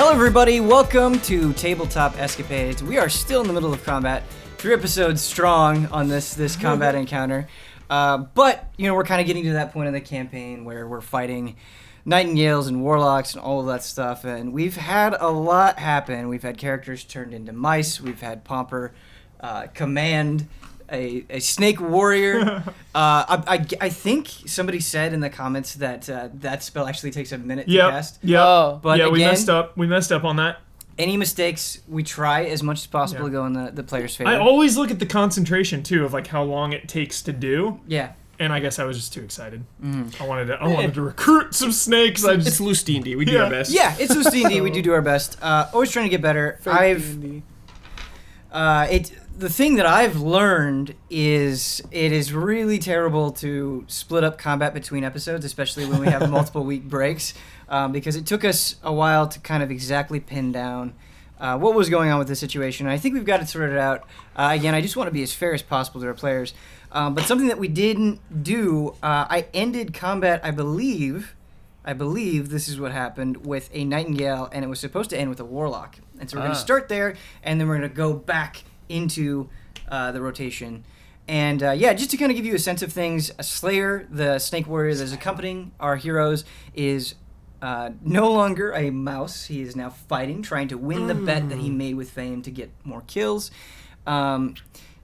Hello everybody, welcome to Tabletop Escapades. We are still in the middle of combat, 3 episodes strong on this combat encounter. But, we're kind of getting to that point in the campaign where we're fighting Nightingales and warlocks and all of that stuff, and we've had a lot happen. We've had characters turned into mice, we've had Pomper command a snake warrior. I think somebody said in the comments that that spell actually takes a minute to cast. Yeah, but yeah, again, we messed up on that. Any mistakes, we try as much as possible to go in the player's favor. I always look at the concentration too of like how long it takes to do. Yeah. And I guess I was just too excited. I wanted to recruit some snakes. It's loose D&D. We do our best. Yeah, it's loose D&D. We do our best. Always trying to get better. The thing that I've learned is it is really terrible to split up combat between episodes, especially when we have multiple week breaks, because it took us a while to kind of exactly pin down what was going on with the situation. And I think we've got it sorted out. Again, I just want to be as fair as possible to our players. But something that we didn't do, I ended combat, I believe this is what happened, with a Nightingale, and it was supposed to end with a Warlock. And so we're going to start there, and then we're going to go back into the rotation. And just to kind of give you a sense of things, a Slayer, the Snake Warrior that is accompanying our heroes, is no longer a mouse. He is now fighting, trying to win the bet that he made with Fame to get more kills.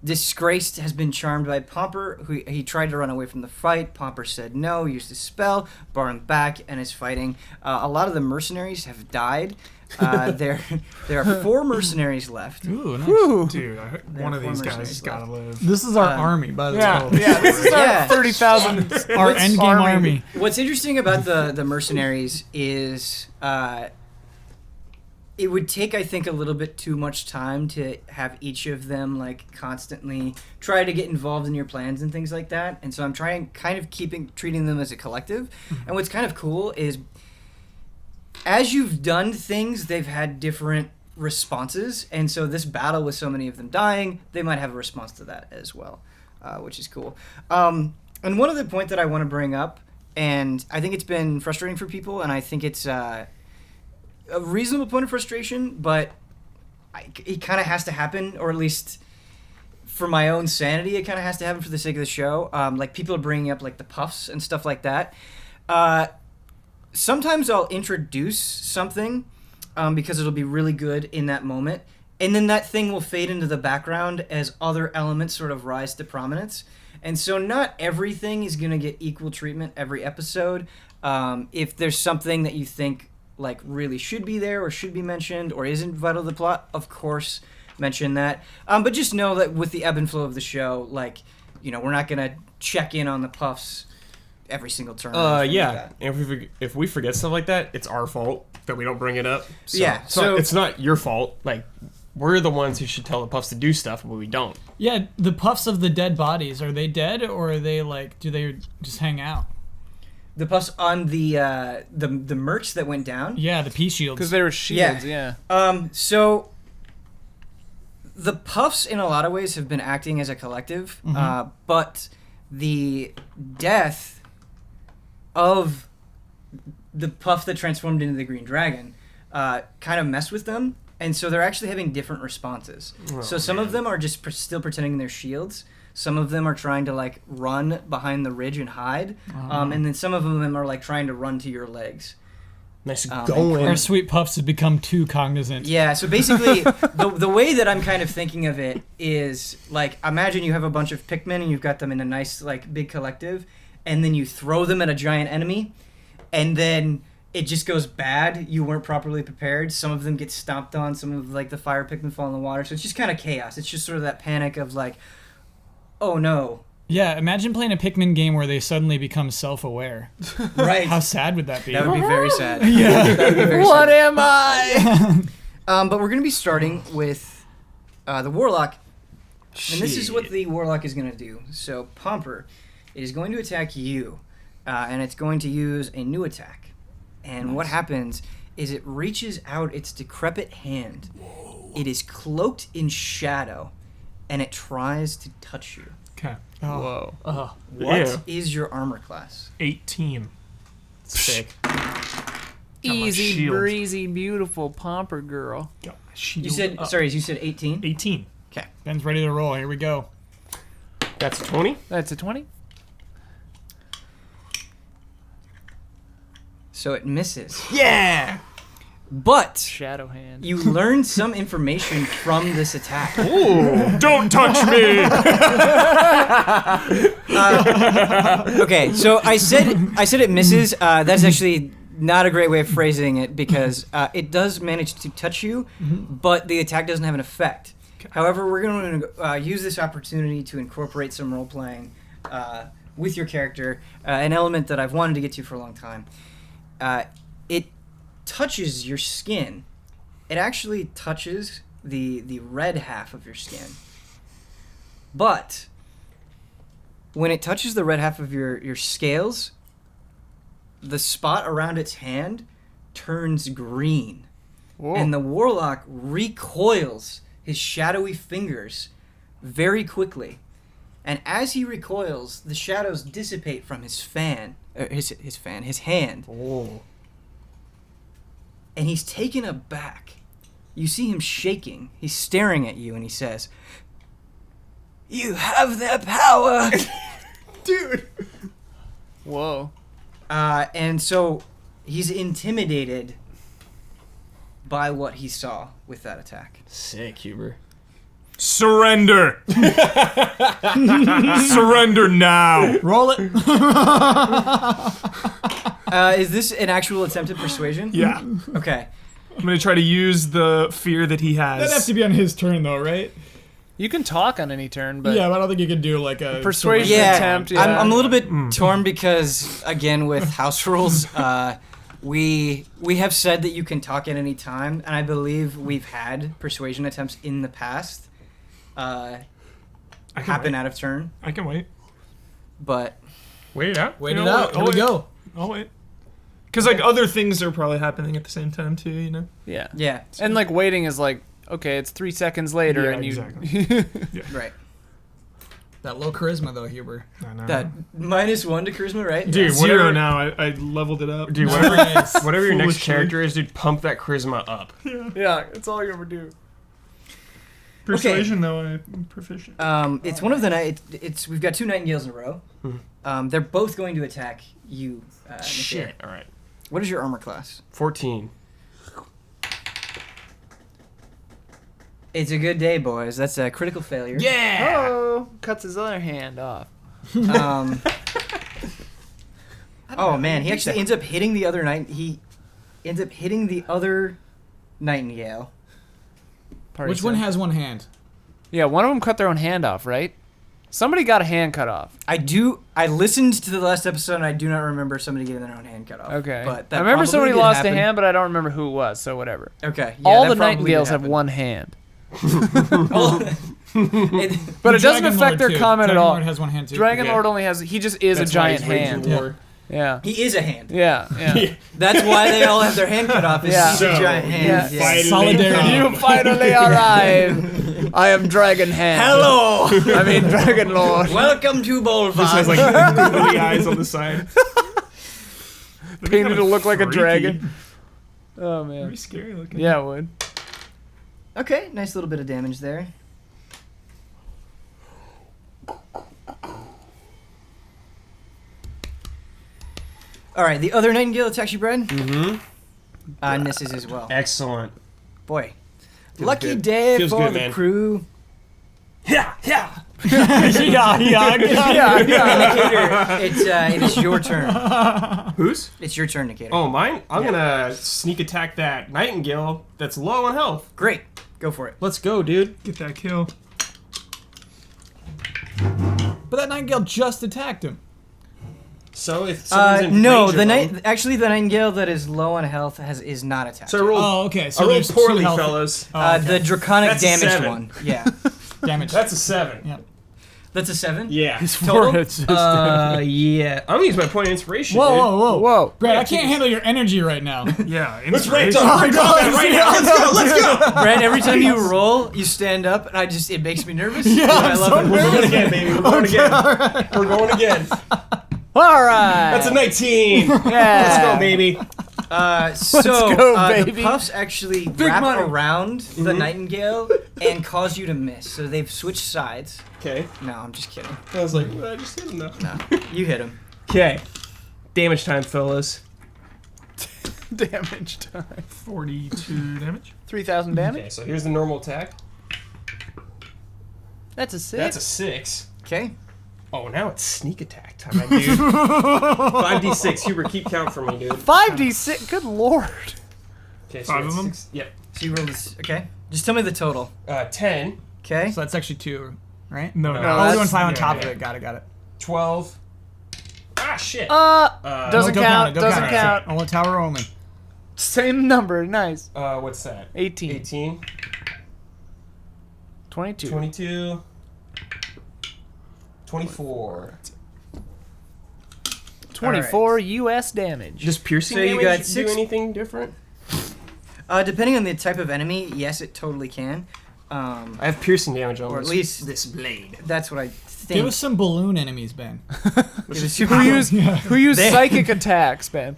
Disgraced has been charmed by Pomper, who he tried to run away from the fight. Pomper said no, used his spell, brought him back, and is fighting. A lot of the mercenaries have died. There are 4 mercenaries left. Ooh, nice. Dude, one of these guys has got to live. This is our army, by the way. Yeah, this is our 30,000 Our endgame army. What's interesting about the mercenaries is it would take, I think, a little bit too much time to have each of them like constantly try to get involved in your plans and things like that. And so I'm treating them as a collective. And what's kind of cool is, as you've done things, they've had different responses, and so this battle with so many of them dying, they might have a response to that as well, which is cool. And one other point that I want to bring up, and I think it's been frustrating for people, and I think it's a reasonable point of frustration, but it kind of has to happen, or at least for my own sanity, it kind of has to happen for the sake of the show. Like, people are bringing up like the puffs and stuff like that. Sometimes I'll introduce something because it'll be really good in that moment, and then that thing will fade into the background as other elements sort of rise to prominence. And so not everything is going to get equal treatment every episode. If there's something that you think like really should be there or should be mentioned or isn't vital to the plot, of course, mention that. But just know that with the ebb and flow of the show, like, we're not going to check in on the puffs every single turn. And if we forget stuff like that, it's our fault that we don't bring it up. So, it's not your fault. Like, we're the ones who should tell the puffs to do stuff, but we don't. Yeah, the puffs of the dead bodies, are they dead, or are they like, do they just hang out? The puffs on the merch that went down? Yeah, the peace shields. Because they were shields, yeah. So the puffs in a lot of ways have been acting as a collective, but the death of the puff that transformed into the green dragon kind of messed with them, and so they're actually having different responses. So some of them are just still pretending they're shields. Some of them are trying to like run behind the ridge and hide, and then some of them are like trying to run to your legs. Nice going. Our sweet puffs have become too cognizant. Yeah, so basically, the way that I'm kind of thinking of it is, like, imagine you have a bunch of Pikmin and you've got them in a nice, like, big collective, and then you throw them at a giant enemy, and then it just goes bad. You weren't properly prepared. Some of them get stomped on. Some of, like, the fire Pikmin fall in the water. So it's just kind of chaos. It's just sort of that panic of, like, oh, no. Yeah, imagine playing a Pikmin game where they suddenly become self-aware. Right. How sad would that be? That would be very sad. Yeah. That would be very What sad. am I? But we're going to be starting with the Warlock. And this is what the Warlock is going to do. So Pomper is going to attack you, and it's going to use a new attack. And what happens is it reaches out its decrepit hand. Whoa. It is cloaked in shadow, and it tries to touch you. Okay. Whoa. What is your armor class? 18. Sick. Easy shield. breezy, beautiful pomper girl. Got my shield You said up. sorry. You said 18. 18. Okay. Ben's ready to roll. Here we go. That's a 20. That's a 20. So it misses. Yeah. But Shadow hand. you learn some information from this attack. Ooh. Don't touch me! Okay, so I said it misses. That's actually not a great way of phrasing it because it does manage to touch you, but the attack doesn't have an effect. However, we're going to use this opportunity to incorporate some role playing with your character, an element that I've wanted to get to for a long time. It touches your skin. It actually touches the red half of your skin. But when it touches the red half of your scales, the spot around its hand turns green. Whoa. And the warlock recoils his shadowy fingers very quickly. And as he recoils, the shadows dissipate from his hand. Oh. And he's taken aback. You see him shaking. He's staring at you and he says, "You have their power!" Dude. Whoa. And so he's intimidated by what he saw with that attack. Sick, Huber. Surrender! Surrender now! Roll it. Is this an actual attempt at persuasion? Yeah. I'm Okay. gonna try to use the fear that he has. That'd have to be on his turn, though, right? You can talk on any turn, but Yeah, but I don't think you could do like a Persuasion Yeah, attempt, I'm a little bit torn because, again, with house rules, we have said that you can talk at any time, and I believe we've had persuasion attempts in the past I can happen wait. out of turn, I can wait. but Wait up. Wait You it know out. what? Here we go. I'll wait. Because like other things are probably happening at the same time too, you know. yeah. yeah, And like waiting is like, okay, it's 3 seconds later, Yeah, and you. exactly. right. That low charisma, though, Huber. I know. That -1 to charisma, right? Dude, 0 whatever now. I leveled it up. Dude, whatever, Nice. whatever your next Foolishly. character is, dude, pump that charisma up. Yeah, that's all you ever do. Persuasion though, I'm proficient. It's one of the it's we've got 2 Nightingales in a row. They're both going to attack you. Nikhil. Shit. All right. What is your armor class? 14. It's a good day, boys. That's a critical failure. Yeah. Oh, cuts his other hand off. Oh man, he actually ends up hitting the other He ends up hitting the other Nightingale. Party Which one set. has one hand? Yeah, one of them cut their own hand off, right? Somebody got a hand cut off. I listened to the last episode and I do not remember somebody getting their own hand cut off. Okay. But that I remember probably somebody did lost happen. a hand, but I don't remember who it was, so whatever. Okay. Yeah, All that the probably Nightingales did have happen. one hand. It- But it The doesn't Dragon affect Lord, their too. comment at Dragon all. Lord has one hand too. Dragon Yeah. Lord only has, he just is That's a giant why he's hand. raging war. Yeah. he is a hand. Yeah, yeah. That's why they all have their hand cut off. Is Yeah. he's a giant hand. Yeah. Yeah. Solidarity. You finally arrive. I am Dragon Hand. Hello. I mean Dragon Lord. Welcome to Bolvar. This has like the eyes on the side. Painted to look like a Freaky. dragon. Oh man. Very scary looking. Yeah, it would. Okay, nice little bit of damage there. All right, the other Nightingale attacks you, Brad. Mm-hmm. And misses as well. Excellent. Boy, Feels lucky good. day Feels for good, the man. crew. Yeah, yeah. yeah. Nicator, it is your turn. Whose? It's your turn, Nicator. Oh, mine? I'm gonna sneak attack that Nightingale that's low on health. Great, go for it. Let's go, dude. Get that kill. But that Nightingale just attacked him. So if someone's in No, range the of night them- actually the Nightingale that is low on health is not attacked. So I rolled, Oh, okay. So I rolled there's two poorly, health- fellas. Oh, okay. The draconic That's a damaged 7. one. Yeah, damage. That's a 7. Yeah. that's a 7. Yeah. Total? Yeah. I'm gonna use my point of inspiration. Whoa, dude. whoa, whoa, Whoa. Brad, I can't handle your energy right now. Yeah. Let's rank inspiration. up. Rank up that right now. Let's go. Let's go. Brad, every time you roll, you stand up, and it makes me nervous. Yeah, I I'm love so it. We're going again, baby. We're going again. We're going again. All right. That's a 19. Yeah. Let's go, baby. go, the puffs actually wrap money. around the Nightingale and cause you to miss. So they've switched sides. Okay. No, I'm just kidding. I was like, I just hit him though. No, you hit him. Okay. Damage time, fellas. Damage time. 42 damage. 3,000 damage. Okay, so here's the normal attack. That's a 6. That's a 6. Okay. Oh, now it's sneak attack time, my dude. 5d6. Hubert, keep count for me, dude. 5d6. Good lord. Okay, Five of them? Yep. So you roll this. Okay. Just tell me the total. 10, Okay. So that's actually 2, right? No, No, no. Oh, we're that's- doing 5 on yeah, top yeah. of it. Got it. 12. Ah, shit. Doesn't Don't count. Don't Doesn't count. Only tower only. Same number. Nice. What's that? 18. 18. 22. 22. 24. 24 U.S. damage. Does piercing So you damage got six- do anything different? Depending on the type of enemy, yes, it totally can. I have piercing damage on Or at this. least this blade. that's what I think. Give us some balloon enemies, Ben. It was super who use They- psychic attacks, man?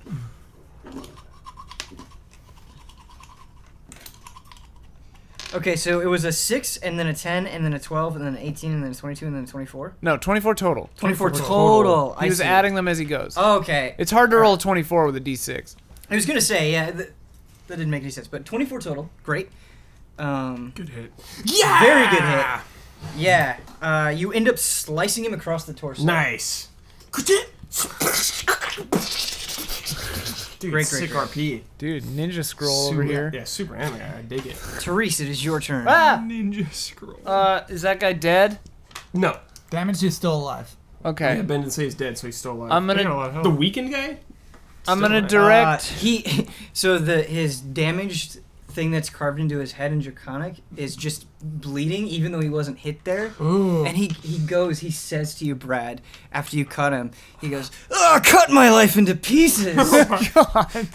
Okay, so it was a 6, and then a 10, and then a 12, and then an 18, and then a 22, and then a 24. No, 24 total. 24 total. He was adding them as he goes. Okay. It's hard to roll a 24 with a d6. I was gonna say, yeah, that didn't make any sense, but 24 total, great. Good hit. Very good hit. Yeah. You end up slicing him across the torso. Nice. Dude, Great, sick great. RP. Dude, ninja scroll Super, over here. Yeah, super anime. I dig it. Therese, it is your turn. Ah! Ninja scroll. Is that guy dead? No. Damage is still alive. Okay. Yeah, Ben didn't say he's dead, so he's still alive. I'm They got a gonna lot of health. the weakened guy? I'm Still gonna alive. direct. So his damaged thing that's carved into his head in Draconic is just bleeding, even though he wasn't hit there. Ooh. And he says to you, Brad, after you cut him, he goes, "Oh, cut my life into pieces." God.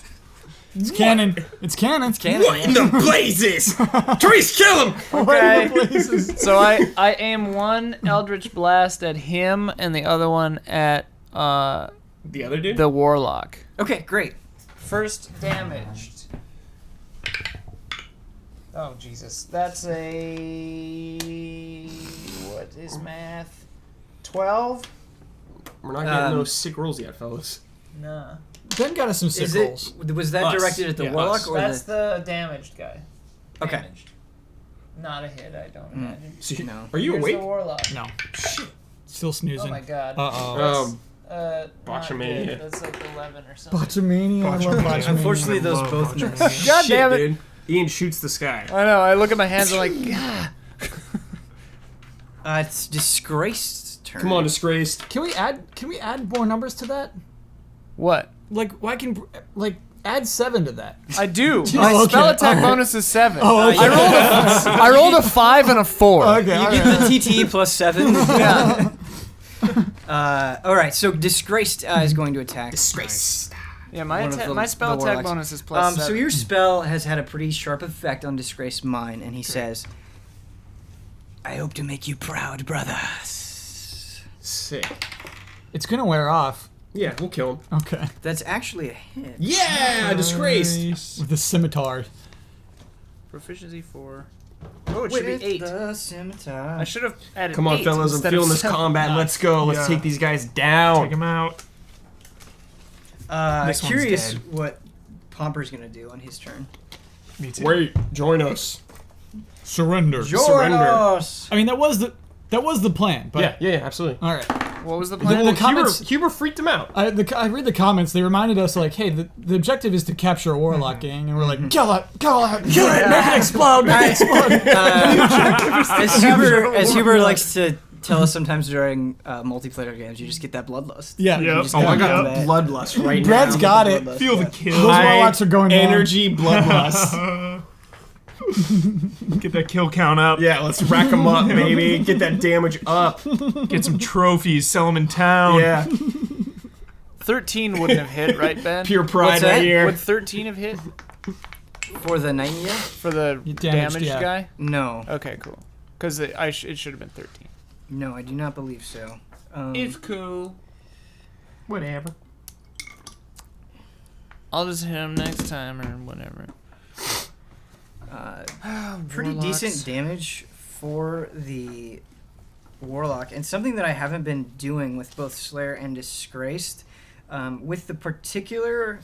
It's canon. It's canon. It's Canon. What in the blazes? Therese, kill him! Okay. So I aim one Eldritch Blast at him and the other one at The other dude? the Warlock. Okay, great. First damaged. Oh Jesus, that's a what is math? 12? We're not getting Um, those sick rolls yet, fellas. Nah. Ben got us some sick Is rolls. was that Us. directed at the Yeah, warlock us. or That's the? the damaged guy. Okay. Damaged. Not a hit, I don't imagine. So you- No. Are you Here's awake? the Warlock. No. Still snoozing. Oh my god. Uh-oh. Not Botchamania. good. That's like 11 or something. Botchamania. I love Botchamania. Unfortunately, those Love both Botchamania. miss. God Shit, damn it. dude. Ian shoots the sky. I know, I look at my hands and I'm like, "Gah." It's Disgraced's turn. Come on, disgraced. Can we add more numbers to that? What? Like, why can add 7 to that? I do. Oh, My okay. spell attack Alright. bonus is 7. Oh, okay. I rolled a 5 and a 4. Okay. You get the TTE plus 7. Yeah. All right, so Disgraced is going to attack. Disgrace. Yeah, my One of the- my spell the attack warlocks. bonus is plus 7. So your spell has had a pretty sharp effect on Disgraced mind, and he says, "I hope to make you proud, brothers." Sick. It's gonna wear off. Yeah, we'll kill him. Okay. That's actually a hit. Yeah, disgraced. With the scimitar. Proficiency 4. Oh, it should With be 8. the scimitar. I should have added Come on, 8 fellas. I'm instead feeling of this 7. combat. Let's go. Let's Yeah. take these guys down. Take him out. This one's Curious dead. what Pomper's gonna do on his turn. Me too. Wait, join us. Surrender. Surrender. Joros! I mean, that was the plan. But Yeah, absolutely. all right. What was the The plan? comments. Huber freaked him out. I read the comments. They reminded us like, hey, the objective is to capture a warlock gang, and we're like, kill it, kill it, make it explode, make it explode. As Huber likes to tell us sometimes during multiplayer games, you just get that bloodlust. Yeah. Yep. just Oh, I gotta got do that. bloodlust right Brad's now. got it. Bloodlust, Feel yeah. the kill. Those warlocks are going down. Energy bloodlust. Get that kill count up. Yeah, let's rack them up, baby. Get that damage up. Get some trophies. Sell them in town. Yeah. 13 wouldn't have hit, right, Ben? Pure What's pride that? right here. Would 13 have hit For the Nightingale? for the You damaged, damaged yeah. guy? No. Okay, cool. Because it should have been 13. No, I do not believe so. Cool. Whatever. I'll just hit him next time or whatever. Pretty Warlocks. decent damage for the Warlock, and something that I haven't been doing with both Slayer and Disgraced. With the particular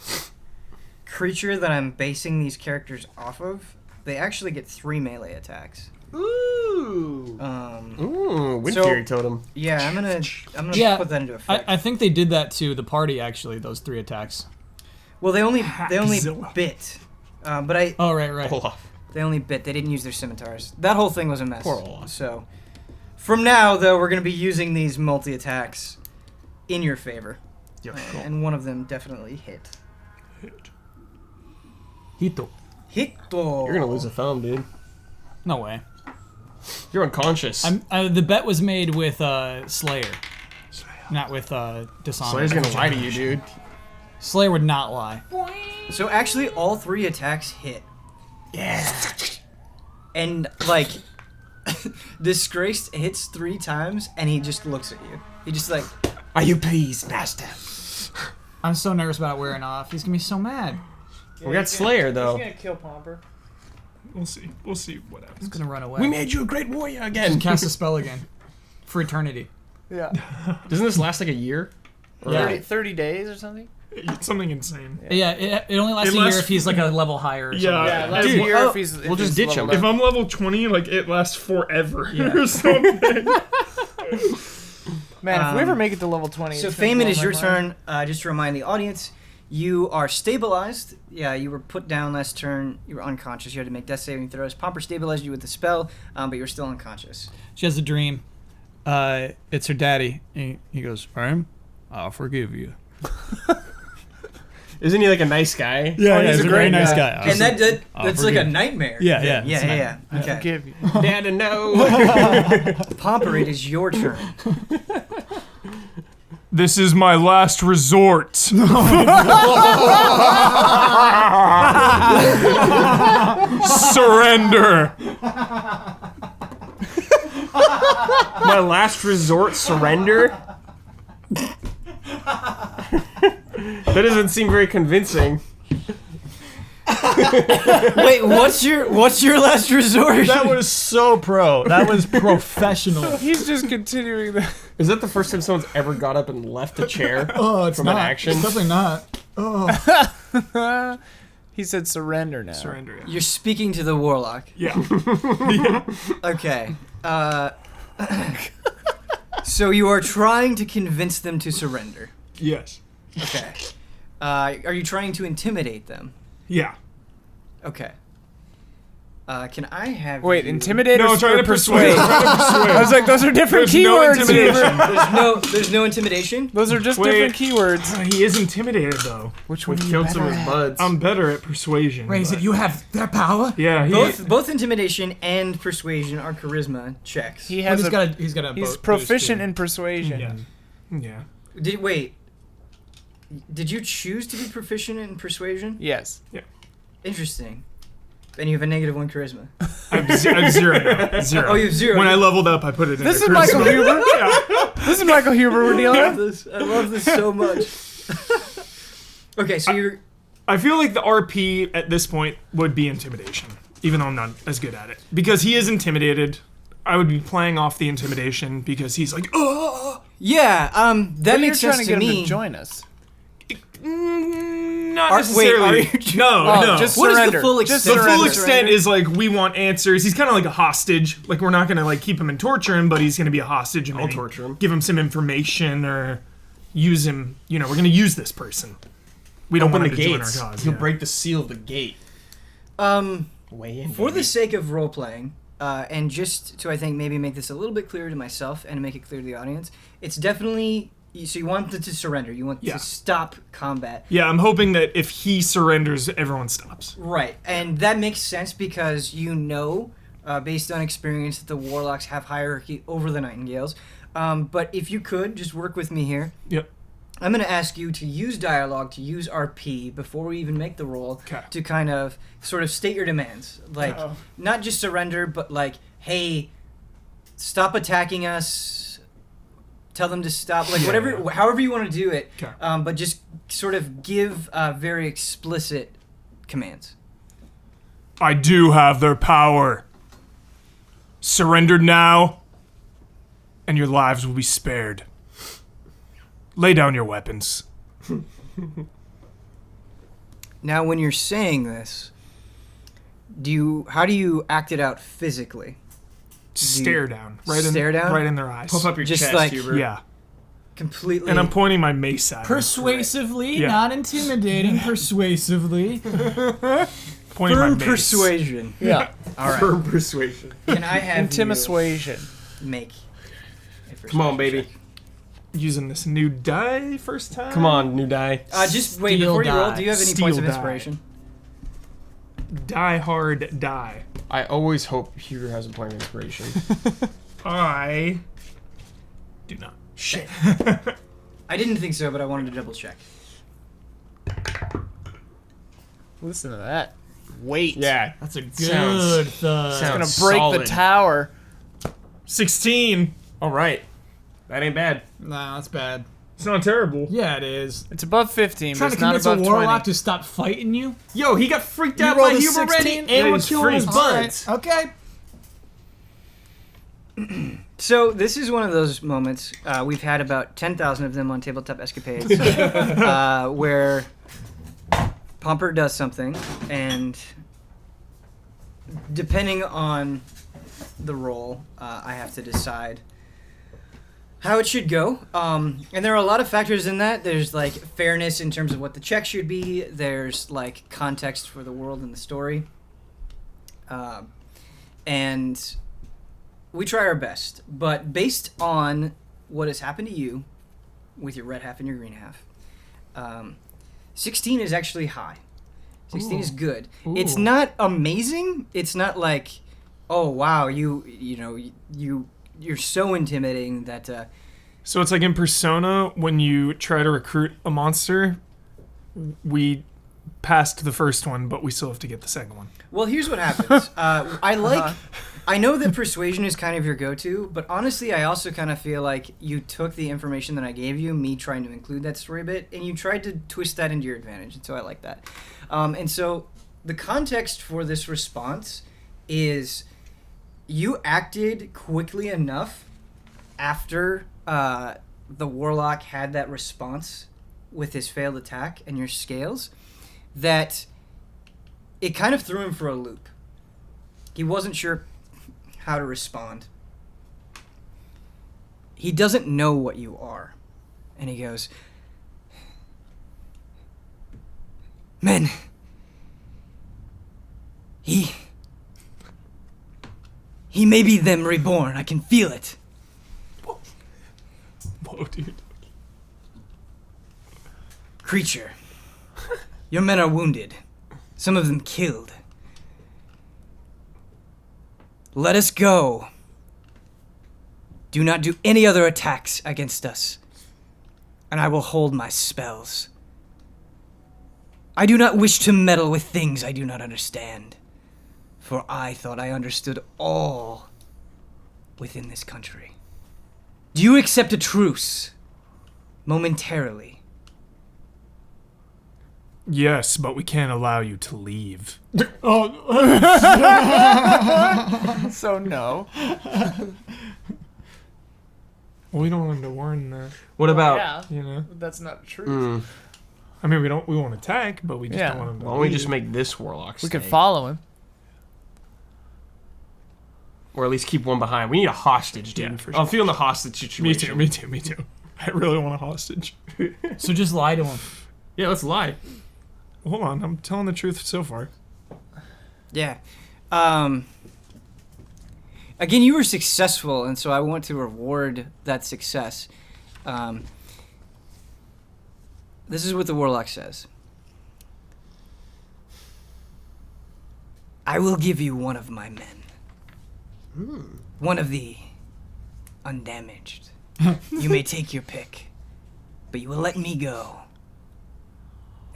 creature that I'm basing these characters off of, they actually get 3 melee attacks. Ooh. Wind so- Fury Totem. Yeah, I'm gonna Yeah, put that into effect. I think they did that to the party, actually, those 3 attacks. Well, they only Hackzilla. bit, but I Oh, right. Olaf. they only bit. They didn't use their scimitars. That whole thing was a mess. Poor Olaf. So, from now though, we're gonna be using these multi attacks in your favor, Yeah, and one of them definitely hit. Hito. Hito. You're gonna lose a thumb, dude. No way. You're unconscious. The bet was made with Slayer, not with Dishonor. Slayer's gonna lie to you, dude. Slayer would not lie. So actually, all 3 attacks hit. Yeah. And like, Disgraced hits 3 times, and he just looks at you. He just like, Are you pleased, master? I'm so nervous about it wearing off. He's gonna be so mad. We got Slayer though. He's gonna kill Pomper. We'll see. We'll see what happens. He's gonna run away. We made you a great warrior again. Cast a spell again. For eternity. Yeah. Doesn't this last like a year? Yeah. 30 days or something? It's something insane. Yeah, it only lasts It a year lasts- if he's like a level higher or Yeah. something. Yeah, last Dude, year oh, if he's. we'll just ditch him. If I'm level 20, like it lasts forever Yeah. or something. Man, if we ever make it to level 20. so it's gonna Fame, it blow is my your mind. turn. Just to remind the audience, you are stabilized. Yeah, you were put down last turn. You were unconscious. You had to make death saving throws. Pomper stabilized you with the spell, but you were still unconscious. She has a dream. It's her daddy. He goes, Fame, I'll forgive you. Isn't he like a nice guy? Yeah, he's a very great nice guy. guy. And that's like a forgive. nightmare. Yeah. Yeah. Okay. Forgive you. Dad, no. Pomper, it is your turn. This is my last resort. Surrender. My last resort, surrender. That doesn't seem very convincing. Wait, what's your last resort? That was so pro. That was professional. He's just continuing the. Is that the first time someone's ever got up and left a chair? Oh, it's From not. an action? It's definitely not. Oh. He said surrender now. Surrender. Yeah. You're speaking to the Warlock. Yeah. Okay. So you are trying to convince them to surrender. Yes. Okay. Are you trying to intimidate them? Yeah. Okay. Can I have Wait, you... intimidate No, or I'm trying to persuade? persuade. I was like, those are different There's no keywords. intimidation. There's no intimidation? Those are just Wait. different keywords. He is intimidated though. Which We killed some of his buds. I'm better at persuasion. Wait, he said but- you have that power? Yeah. Both intimidation and persuasion are charisma checks. He But has he's a, got a he's got a he's boost proficient too. in persuasion. Yeah. Yeah. Did you choose to be proficient in persuasion? Yes. Interesting. And you have a -1 charisma. I'm zero now. Zero. Oh, you have 0. When I leveled up, I put it in. This the is Michael charisma. Huber. This is Michael Huber we're dealing with. I love this so much. Okay, so you're... I feel like the RP at this point would be intimidation, even though I'm not as good at it. Because he is intimidated. I would be playing off the intimidation because he's like, oh. Yeah, that But makes you're sense trying to to get him me. to join us. Not Wait, necessarily. are you... No. just What is the surrender. full Just extent? The full surrender. extent is like we want answers. He's kind of like a hostage. Like we're not gonna like keep him and torture him, but he's gonna be a hostage and I'll maybe torture him. give him some information or use him. You know, we're gonna use this person. We don't Open want the him to join our gates. cause. He'll yeah. break the seal of the gate. Way in. For the baby. sake of role-playing, and just to, I think, maybe make this a little bit clearer to myself and make it clear to the audience, it's definitely... So you want them to surrender. You want Yeah. to stop combat. Yeah, I'm hoping that if he surrenders, everyone stops. Right. And that makes sense because you know, based on experience, that the Warlocks have hierarchy over the Nightingales. But if you could, just work with me here. Yep. I'm going to ask you to use dialogue, to use RP, before we even make the roll, Okay. to kind of sort of state your demands. Like, not just surrender, but like, hey, stop attacking us. tell them to stop, like whatever, however you want to do it, Okay. but just sort of give very explicit commands. I do have their power. Surrender now, and your lives will be spared. Lay down your weapons. Now, when you're saying this, how do you act it out physically? Stare down. Stare down? Right in their eyes. Puff up your Just chest, like- Hubert. Yeah. Completely. And I'm pointing my mace at him. Persuasively, Yeah. not intimidating. Persuasively. Pointing my firm mace. persuasion. Yeah. All right. Firm persuasion. Can I have Intimisuasion. you make a Come on, persuasion baby. check? Using this new die first time? Come on, new die. Just wait, Steel before you roll, die. do you have any Steel points of die. inspiration? Die hard die. I always hope Hubert has a point of inspiration. I do not. Shit. I didn't think so, but I wanted to double check. Listen to that. Wait. Yeah. That's a good Sounds- thud. sounds- It's gonna break solid. the tower. 16. All right. That ain't bad. Nah, that's bad. It's not terrible. Yeah, it is. It's above 15, Trying but to it's not convince a above warlock 20. to stop fighting you? Yo, he got freaked You out rolled by a Hubert already, 16? and Yeah, we're he's killing his freaked. buds. Okay. So this is one of those moments. We've had about 10,000 of them on Tabletop Escapades, where Pomper does something, and depending on the roll, I have to decide how it should go. And there are a lot of factors in that. There's like fairness in terms of what the check should be. There's like context for the world and the story. And we try our best, but based on what has happened to you with your red half and your green half, 16 is actually high. 16 is good. It's not amazing. It's not like, oh wow, you're so intimidating that. So it's like in Persona, when you try to recruit a monster, we passed the first one, but we still have to get the second one. Well, here's what happens. I know that persuasion is kind of your go-to, but honestly, I also kind of feel like you took the information that I gave you, me trying to include that story bit, and you tried to twist that into your advantage, and so I like that. And so the context for this response is you acted quickly enough after the warlock had that response with his failed attack and your scales that it kind of threw him for a loop. He wasn't sure how to respond. He doesn't know what you are. And he goes, "Men, he may be them reborn. I can feel it. Whoa, dude. Creature, your men are wounded. Some of them killed. Let us go. Do not do any other attacks against us, and I will hold my spells. I do not wish to meddle with things I do not understand, for I thought I understood all within this country. Do you accept a truce momentarily?" Yes, but we can't allow you to leave. So no. Well, we don't want him to warn that, What about? Yeah. you know? That's not true. I mean, we won't attack, but we just Yeah. don't want him to Why don't we leave. just make this warlock We stay? could follow him. Or at least keep one behind. We need a hostage, dude. Yeah, for I'm sure. feeling the hostage situation. Me too. I really want a hostage. So just lie to him. Yeah, let's lie. Hold on, I'm telling the truth so far. Yeah. Again, you were successful, and so I want to reward that success. This is what the warlock says. I will give you one of my men. One of the undamaged. You may take your pick, but you will let me go,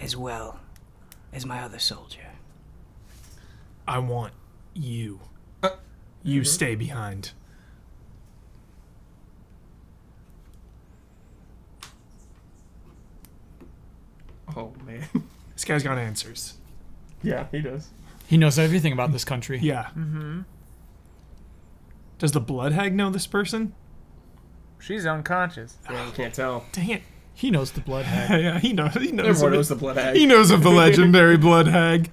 as well as my other soldier. I want you. You stay behind. Oh man. This guy's got answers. Yeah, he does. He knows everything about this country. Yeah. Mm-hmm. Does the blood hag know this person? She's unconscious. Yeah, you can't tell. Dang it. He knows the blood hag. Yeah, he knows. He knows. Everyone of knows it. the blood hag. He knows of the legendary blood hag.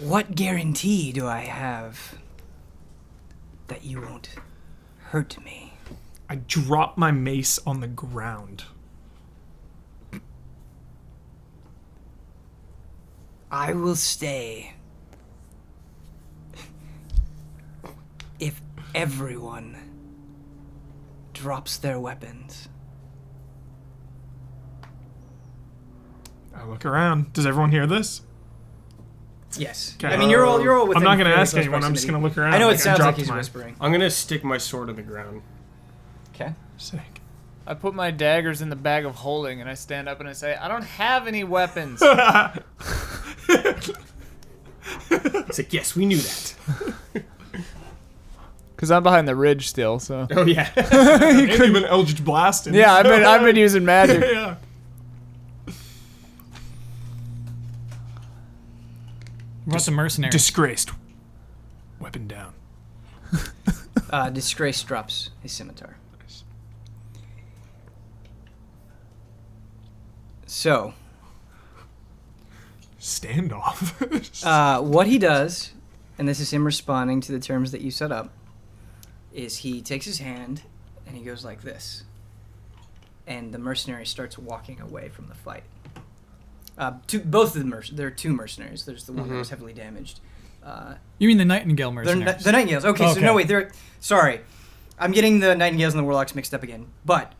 What guarantee do I have that you won't hurt me? I drop my mace on the ground. I will stay if everyone drops their weapons. I look around. Does everyone hear this? Yes. Okay. I mean, you're all within I'm not going to fairly ask close anyone. I'm just proximity. going to look around. I know like it sounds like dropped he's mine. whispering. I'm gonna stick my sword in the ground. Okay. Sick. I put my daggers in the bag of holding, and I stand up and I say, I don't have any weapons. It's like, yes, we knew that. Because I'm behind the ridge still, so. Oh yeah. And even Eldritch Blast. Yeah, I've been using magic. Yeah. What's a mercenary? Disgraced. Weapon down. Disgrace drops his scimitar. So, Standoff. what he does, and this is him responding to the terms that you set up, is he takes his hand and he goes like this. And the mercenary starts walking away from the fight. Both of the there are two mercenaries. There's the one that was heavily damaged. You mean the Nightingale They're mercenaries? the Nightingales. Okay, so Okay. no, wait. Sorry. I'm getting the Nightingales and the Warlocks mixed up again. But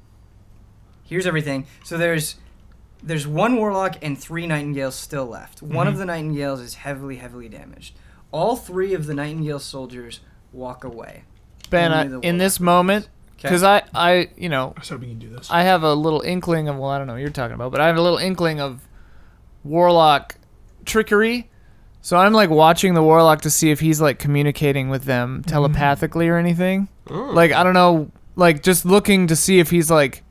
here's everything. So there's one Warlock and 3 Nightingales still left. One of the Nightingales is heavily, heavily damaged. All 3 of the Nightingale soldiers walk away. Ben, Only the in Warlock. this moment, because I, you know, I was hoping you'd do this. I have a little inkling of, well, I don't know what you're talking about, but I have a little inkling of Warlock trickery. So I'm like watching the Warlock to see if he's like communicating with them telepathically or anything. Like, I don't know, like just looking to see if he's like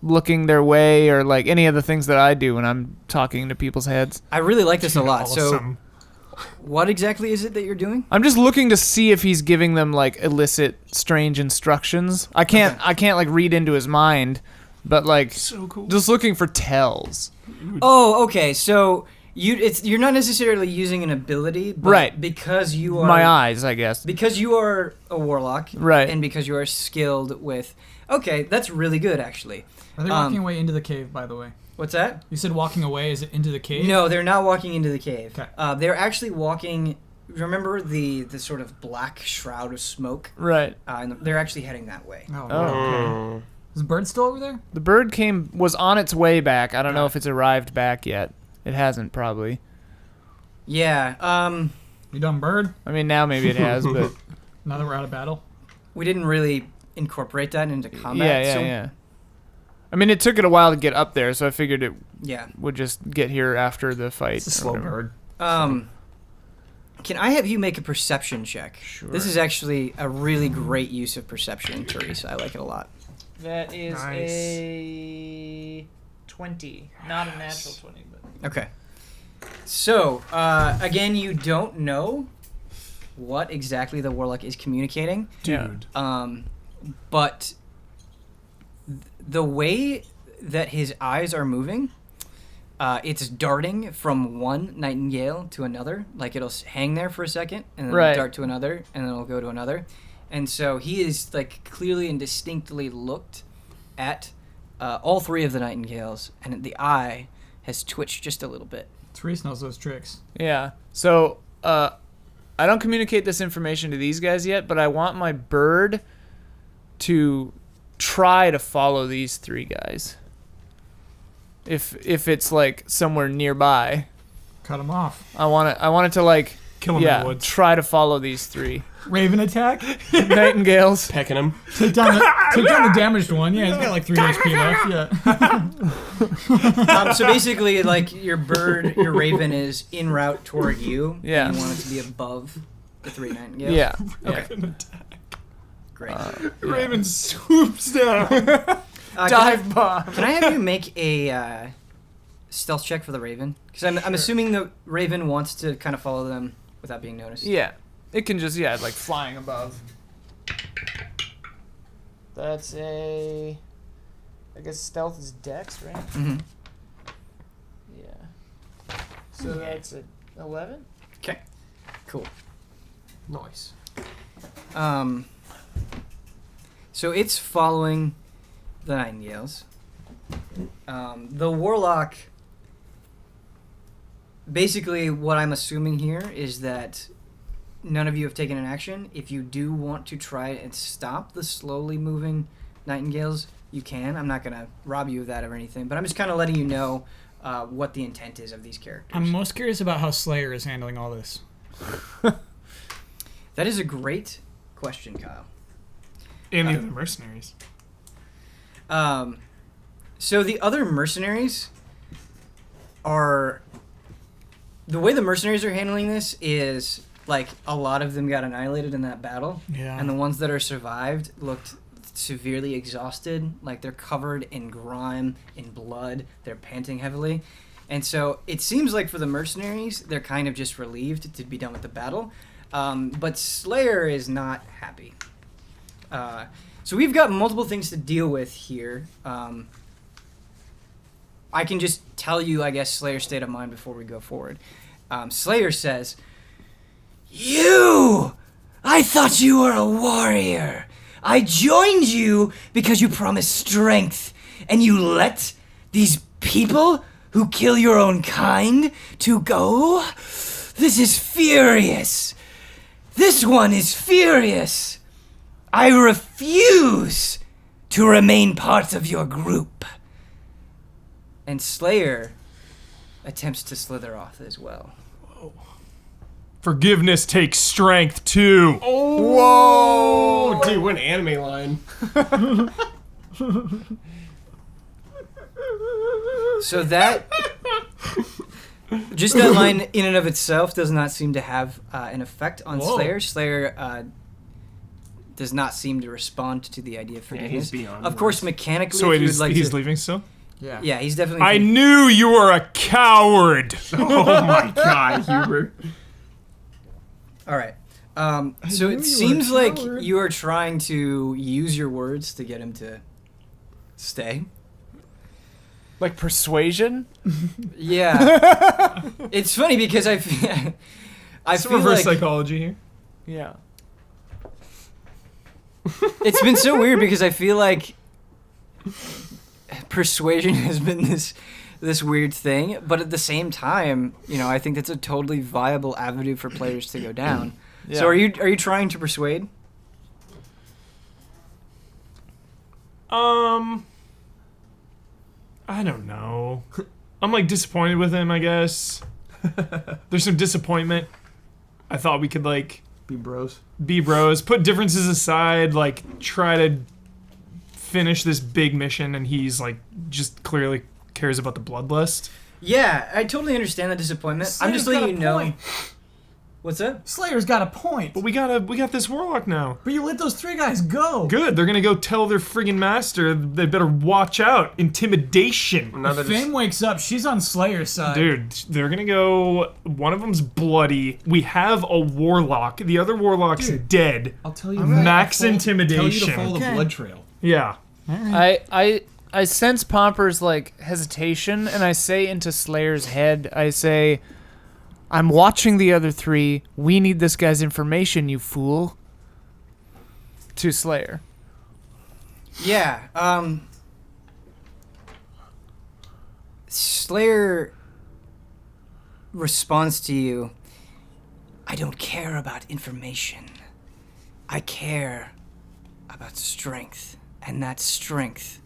looking their way or like any of the things that I do when I'm talking to people's heads. I really like this a lot. So Awesome. what exactly is it that you're doing? I'm just looking to see if he's giving them like illicit, strange instructions. I can't like read into his mind, but like So cool. just looking for tells. Oh, okay. So you're not necessarily using an ability, but Right. because you are My eyes, I guess. because you are a warlock, Right. and because you are skilled with. Okay, that's really good actually. Are they walking away into the cave, by the way? What's that? You said walking away. Is it into the cave? No, they're not walking into the cave. Okay. They're actually walking. Remember the sort of black shroud of smoke? Right. And they're actually heading that way. Oh. Oh, okay. Is the bird still over there? The bird was on its way back. I don't know if it's arrived back yet. It hasn't, probably. Yeah. You done, bird? I mean, now maybe it has, but Now that we're out of battle? We didn't really incorporate that into combat. yeah. I mean, it took it a while to get up there, so I figured it Yeah. would just get here after the fight. It's a or slow whatever. bird. Can I have you make a perception check? Sure. This is actually a really great use of perception, Teresa. I like it a lot. That is Nice. a 20. Not a natural 20, but... Okay. So, again, you don't know what exactly the warlock is communicating, Dude. but the way that his eyes are moving, it's darting from one Nightingale to another. Like, it'll hang there for a second, and then Right. it'll dart to another, and then it'll go to another. And so he is, like, clearly and distinctly looked at all 3 of the Nightingales, and the eye has twitched just a little bit. Therese knows those tricks. Yeah. So, I don't communicate this information to these guys yet, but I want my bird to try to follow these 3 guys. If it's like somewhere nearby, Cut them off. I want it to like Kill him in the woods. try to follow these 3 Raven attack. Nightingales. Pecking him. Take down the damaged one. Yeah, he's got like 3 HP left. Yeah. So basically, like, your raven is en route toward you. Yeah. And you want it to be above the 3 Nightingales. Yeah. Okay. Great. Raven swoops down. Dive bomb. Can I have you make a stealth check for the Raven? Because I'm assuming the Raven wants to kind of follow them without being noticed. Yeah. It can just, like flying above. That's I guess stealth is dex, right? Mm-hmm. Yeah. So that's a 11? Okay. Cool. Nice. So it's following the Nightingales. The Warlock... Basically, what I'm assuming here is that none of you have taken an action. If you do want to try and stop the slowly moving Nightingales, you can. I'm not going to rob you of that or anything, but I'm just kind of letting you know what the intent is of these characters. I'm most curious about how Slayer is handling all this. That is a great question, Kyle. And the other mercenaries. So the other mercenaries are... The way the mercenaries are handling this is, like, a lot of them got annihilated in that battle. Yeah. And the ones that are survived looked severely exhausted. Like, they're covered in grime, in blood. They're panting heavily. And so it seems like for the mercenaries, they're kind of just relieved to be done with the battle. But Slayer is not happy. So we've got multiple things to deal with here. I can just tell you, I guess, Slayer's state of mind before we go forward. Slayer says, "You! I thought you were a warrior. I joined you because you promised strength, and you let these people who kill your own kind to go? This is furious. This one is furious. I refuse to remain part of your group." And Slayer attempts to slither off as well. Forgiveness takes strength too. Whoa! Dude, what an anime line. So that... Just that line in and of itself does not seem to have an effect on Slayer. Slayer does not seem to respond to the idea of forgiveness. he's beyond of course, mechanically, So if wait, you'd like he's to... leaving still? Yeah. Yeah, he's definitely... I knew you were a coward. Oh my god, Hubert. All right. So it seems like you are trying to use your words to get him to stay. Like persuasion? Yeah. It's funny because I feel Reverse like psychology here. Yeah. it's been so weird because I feel like persuasion has been this weird thing, but at the same time, I think that's a totally viable avenue for players to go down. Yeah. So are you trying to persuade? I don't know. I'm like disappointed with him, I guess. There's some disappointment. I thought we could like Be bros. put differences aside, like try to finish this big mission, and he's like just clearly cares about the bloodlust. Yeah, I totally understand the disappointment. I'm just letting you know. What's that? Slayer's got a point. But we got this warlock now. But you let those 3 guys go. Good. They're gonna go tell their friggin' master they better watch out. Intimidation. Now If that Fame wakes up, she's on Slayer's side. Dude, they're gonna go. One of them's bloody. We have a warlock. The other warlock's dead. I'll tell you. Max intimidation. Tell you to follow the blood trail. Yeah. I sense Pomper's like hesitation, and I say into Slayer's head, I say, "I'm watching the other 3. We need this guy's information, you fool." To Slayer. Yeah. Slayer responds to you. "I don't care about information. I care about strength, and that strength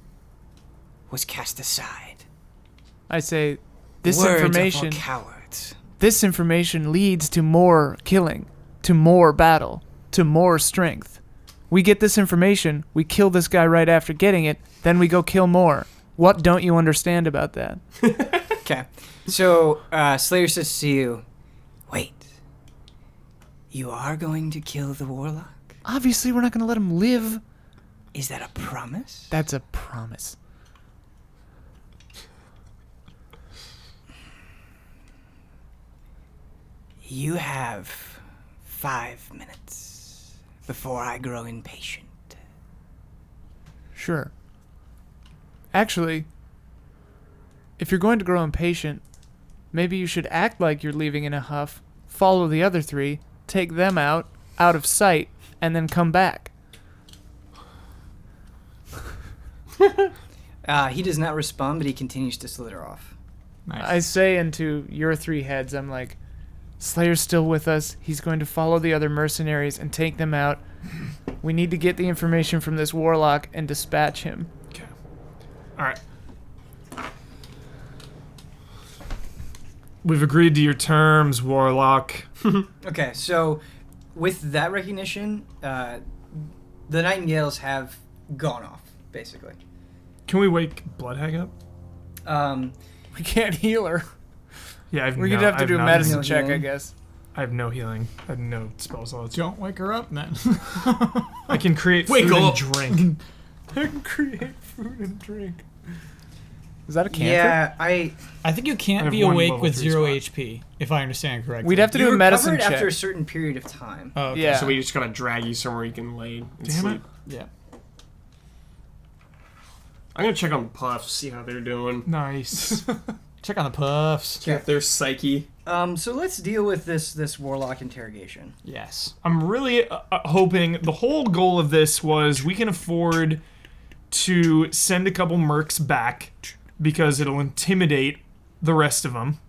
was cast aside. I say, this Words information. are for cowards." This information leads to more killing, to more battle, to more strength. We get this information, we kill this guy right after getting it, then we go kill more. What don't you understand about that? Okay. So Slayer says to you, "Wait. You are going to kill the warlock? Obviously, we're not going to let him live. Is that a promise?" That's a promise. You have 5 minutes before I grow impatient. Sure. Actually, if you're going to grow impatient, maybe you should act like you're leaving in a huff, follow the other 3, take them out of sight, and then come back. He does not respond, but he continues to slither off. Nice. I say into your 3 heads, I'm like, Slayer's still with us. He's going to follow the other mercenaries and take them out. We need to get the information from this warlock and dispatch him. Okay. All right. We've agreed to your terms, warlock. Okay, so with that recognition, the Nightingales have gone off, basically. Can we wake Bloodhag up? We can't heal her. Yeah, We're going to have to do a medicine check, I healing. guess. I have no healing. I have no spell slots. Don't wake her up, then. I can create Wake food and up. drink. I can create food and drink. Is that a cantrip? Yeah, I think you I can't have be one awake level with 3 0 spot. HP, if I understand correctly. We'd have to do you a medicine recovered check. after a certain period of time. Oh, okay. Yeah. So we just gotta drag you somewhere you can lay and Damn sleep. it. Yeah. I'm gonna check on Puffs, see how they're doing. Nice. Check on the puffs. Check their psyche. So let's deal with this warlock interrogation. Yes. I'm really hoping the whole goal of this was we can afford to send a couple mercs back because it'll intimidate the rest of them.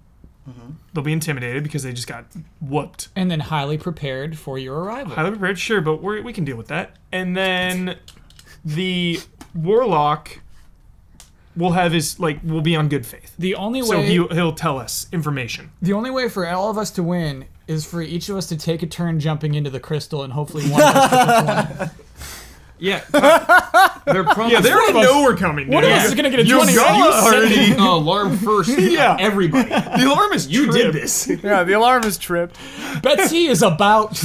They'll be intimidated because they just got whooped. And then highly prepared for your arrival. Highly prepared, sure, but we can deal with that. And then the warlock will have his will be on good faith. The only way So he'll tell us information. the only way for all of us to win is for each of us to take a turn jumping into the crystal and hopefully one of us gets a 20. Yeah. They're probably Yeah, they already know we're coming. One of dude. us is gonna get a You 20. got You it said already. the alarm first. Yeah. Everybody. The alarm is You did tripped. this. Yeah, the alarm is tripped. Betsy is about.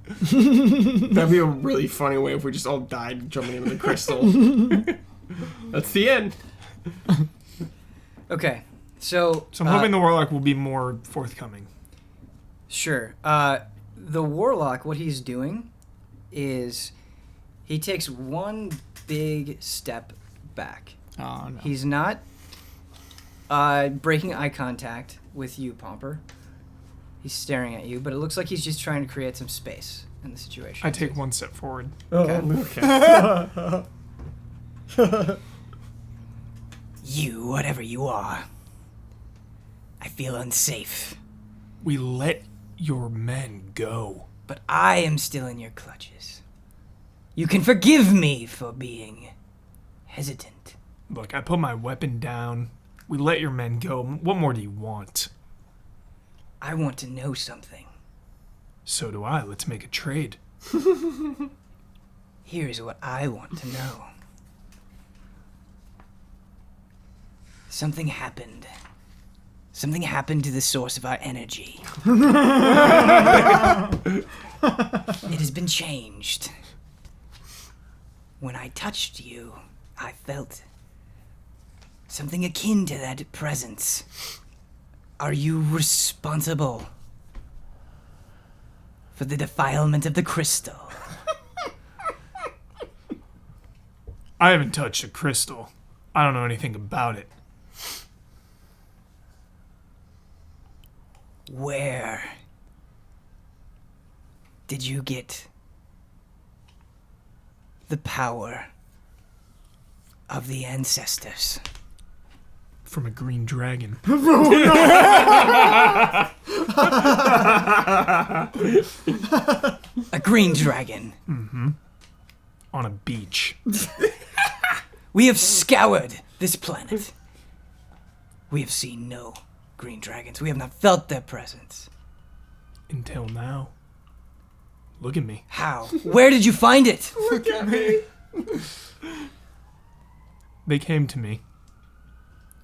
That'd be a really funny way if we just all died jumping into the crystal. That's the end. Okay, so So I'm hoping the warlock will be more forthcoming. sure. The warlock, what he's doing is he takes one big step back. Oh no. He's not breaking eye contact with you, Pomper. He's staring at you, but it looks like he's just trying to create some space in the situation. I take one step forward. Okay. You, whatever you are. I feel unsafe, We let your men go. but I am still in your clutches. You can forgive me for being hesitant. Look, I put my weapon down. We let your men go. What more do you want? I want to know something. So do I. Let's make a trade. Here's what I want to know. Something happened. Something happened to the source of our energy. It has been changed. When I touched you, I felt something akin to that presence. Are you responsible for the defilement of the crystal? I haven't touched a crystal. I don't know anything about it. Where did you get the power of the ancestors? From a green dragon. A green dragon. On a beach. We have scoured this planet. We have seen no green dragons. We have not felt their presence. Until now. Look at me. How? Where did you find it? They came to me.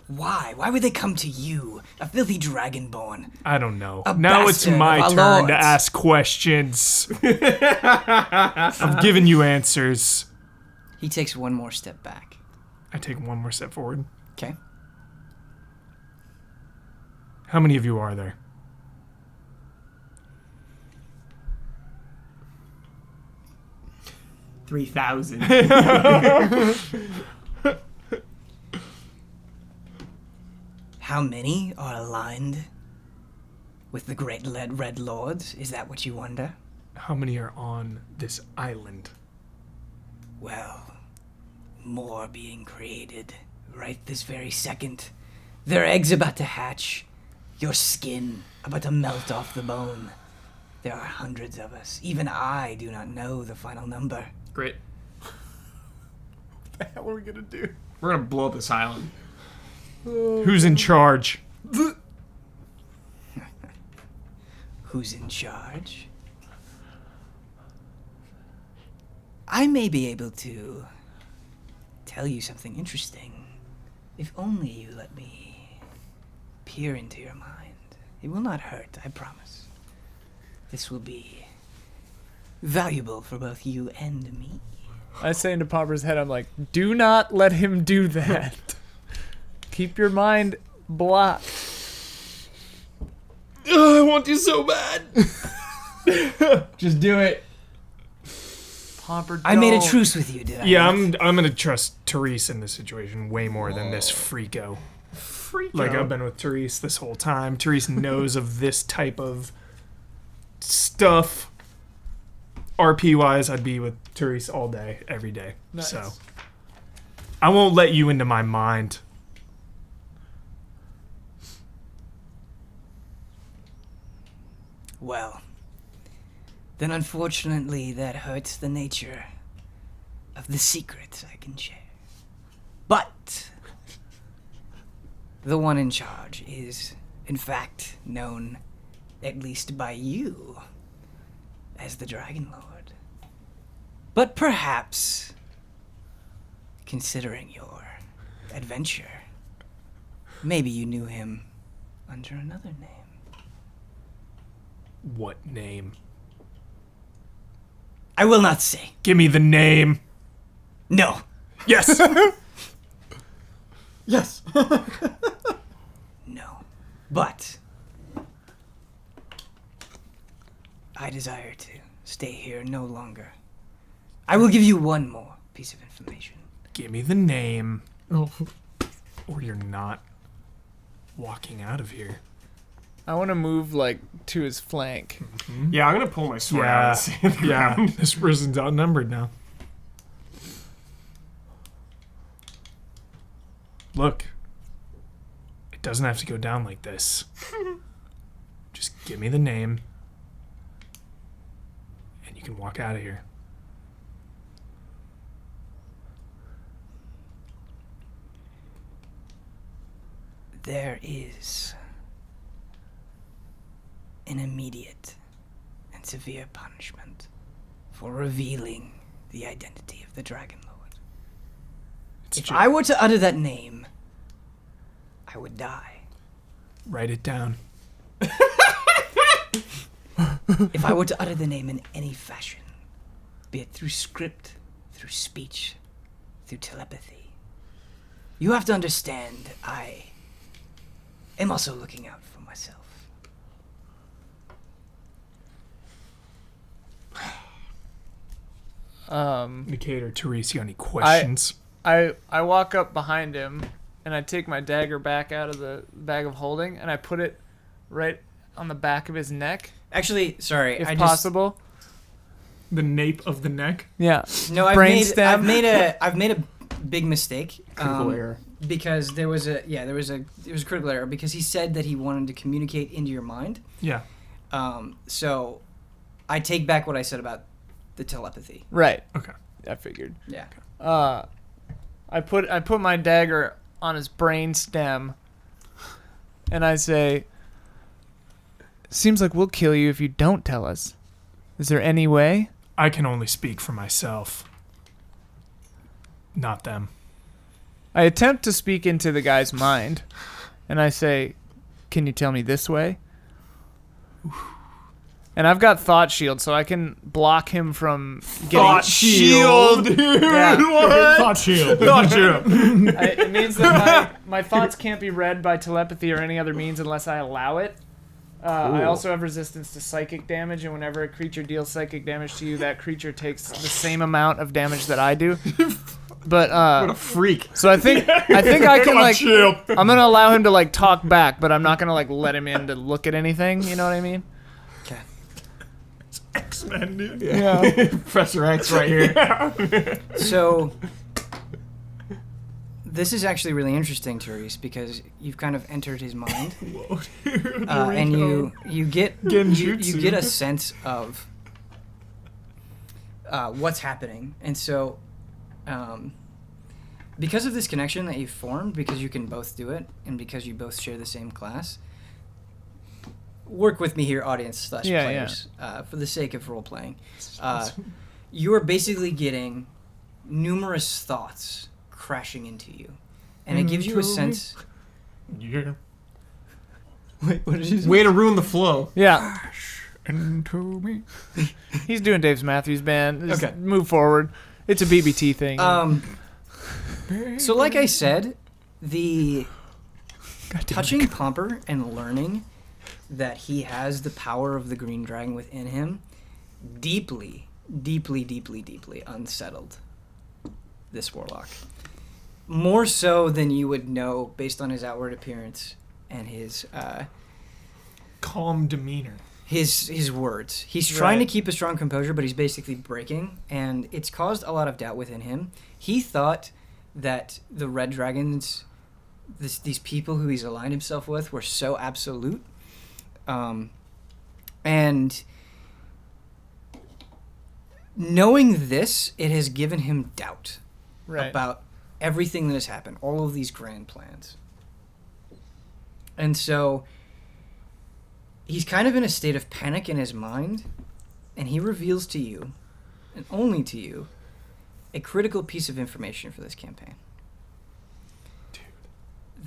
Why? Why would they come to you, a filthy dragonborn? I don't know. A Now it's bastard my of our turn to lords. ask questions. I've given you answers. He takes one more step back. I take one more step forward. Okay. How many of you are there? 3,000. How many are aligned with the great Red Lords? Is that what you wonder? How many are on this island? Well, more being created right this very second. Their eggs about to hatch. Your skin about to melt off the bone. There are hundreds of us. Even I do not know the final number. Great. What the hell are we gonna do? We're gonna blow up this island. Who's in charge? Who's in charge? I may be able to tell you something interesting, if only you let me peer into your mind. It will not hurt, I promise. This will be valuable for both you and me. I say into Pomper's head, I'm like, do not let him do that. Keep your mind blocked. I want you so bad. Just do it. Pomper, I made a don't. truce with you, did I? Yeah, not? I'm gonna trust Therese in this situation way more than this freako. Like, I've been with Therese this whole time. Therese knows of this type of stuff. RP-wise, I'd be with Therese all day, every day. Nice. So, I won't let you into my mind. Well, then unfortunately that hurts the nature of the secrets I can share. But the one in charge is, in fact, known, at least by you, as the Dragon Lord. But perhaps, considering your adventure, maybe you knew him under another name. What name? I will not say. Give me the name. No. Yes. Yes. No. But I desire to stay here no longer. I will give you one more piece of information. Give me the name, Oh. or you're not walking out of here. I want to move like to his flank. Yeah, I'm gonna pull my sword out and see the Yeah. ground. This person's outnumbered now. Look, it doesn't have to go down like this. Just give me the name, and you can walk out of here. There is an immediate and severe punishment for revealing the identity of the Dragon Lord. If I were to utter that name, I would die. Write it down. If I were to utter the name in any fashion, be it through script, through speech, through telepathy, you have to understand I am also looking out for myself. Nicator, Therese, you got any questions? I walk up behind him and I take my dagger back out of the bag of holding and I put it right on the back of his neck, Actually, sorry, if I possible. The nape of the neck? Yeah. No, Brainstem. I've made a big mistake. Critical error. Because there was a critical error because he said that he wanted to communicate into your mind. Yeah. So I take back what I said about the telepathy. Right. Okay. I figured. Yeah. I put my dagger on his brain stem, and I say, "Seems like we'll kill you if you don't tell us. Is there any way?" I can only speak for myself. Not them. I attempt to speak into the guy's mind, and I say, "Can you tell me this way?" And I've got Thought Shield, so I can block him from getting... Thought Shield, dude. Yeah. What? Thought shield. Thought Shield. It means that my thoughts can't be read by telepathy or any other means unless I allow it. I also have resistance to psychic damage, and whenever a creature deals psychic damage to you, that creature takes the same amount of damage that I do. But What a freak. so I think I can like Shield. I'm gonna allow him to like talk back, but I'm not gonna like let him in to look at anything. You know what I mean? Okay. X-Men, dude. Yeah. Professor X right here. So this is actually really interesting, Therese, because you've kind of entered his mind, Whoa, dude. and you get you Genjutsu. get a sense of what's happening, and so because of this connection that you've formed, because you can both do it, and because you both share the same class. Work with me here, audience / players, for the sake of role playing. You are basically getting numerous thoughts crashing into you, and it gives you a sense. Yeah. Wait, what did you say? Way to ruin the flow. Yeah. Into me. He's doing Dave's Matthews Band. Just Okay. move forward. It's a BBT thing. So, like I said, the touching Pomper and learning that he has the power of the green dragon within him deeply unsettled this warlock. More so than you would know based on his outward appearance and his Calm demeanor. his words. He's trying to Right. keep a strong composure, but he's basically breaking, and it's caused a lot of doubt within him. He thought that the red dragons, these people who he's aligned himself with, were so absolute. And knowing this, it has given him doubt right. about everything that has happened, all of these grand plans. And so he's kind of in a state of panic in his mind, and he reveals to you, and only to you, a critical piece of information for this campaign. Dude.